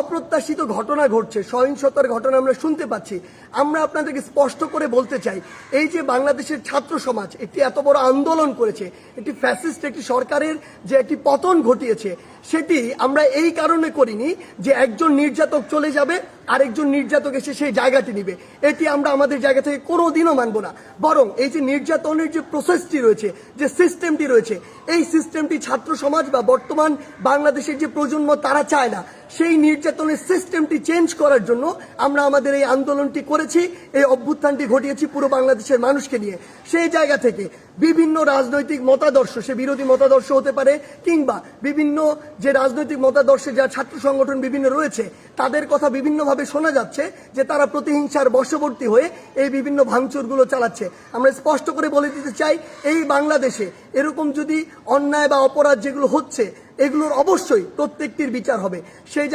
অপ্রত্যাশিত ঘটনা ঘটছে, সহিংসতার ঘটনা আমরা শুনতে পাচ্ছি। আমরা আপনাদেরকে স্পষ্ট করে বলতে চাই, এই যে বাংলাদেশের ছাত্র সমাজ একটি এত বড় আন্দোলন করেছে, একটি ফ্যাসিস্ট একটি সরকারের যে একটি পতন ঘটিয়েছে, সেটি আমরা এই কারণে করিনি যে একজন নির্যাতক চলে যাবে আরেকজন নির্যাতক এসে সেই জায়গাটি নিবে। এটি আমরা আমাদের জায়গা থেকে কোনোদিনও মানব না। বরং এই যে নির্যাতনের যে প্রসেসটি রয়েছে, যে সিস্টেমটি রয়েছে, এই সিস্টেমটি ছাত্র সমাজ বা বর্তমান বাংলাদেশের যে প্রজন্ম তারা চায় না। সেই নির্যাতনের সিস্টেমটি চেঞ্জ করার জন্য আমরা আমাদের এই আন্দোলনটি করেছি, এই অভ্যুত্থানটি ঘটিয়েছি পুরো বাংলাদেশের মানুষকে নিয়ে। সেই জায়গা থেকে বিভিন্ন রাজনৈতিক মতাদর্শ, সে বিরোধী মতাদর্শ হতে পারে কিংবা বিভিন্ন যে রাজনৈতিক মতাদর্শে যা ছাত্র সংগঠন বিভিন্ন রয়েছে, তাদের কথা বিভিন্নভাবে শোনা যাচ্ছে যে তারা প্রতিহিংসার বশবর্তী হয়ে এই বিভিন্ন ভাঙচুরগুলো চালাচ্ছে। আমরা স্পষ্ট করে বলে দিতে চাই, এই বাংলাদেশে এরকম যদি অন্যায় বা অপরাধ যেগুলো হচ্ছে, এগুলোর অবশ্যই প্রত্যেকটির বিচার হবে। সেই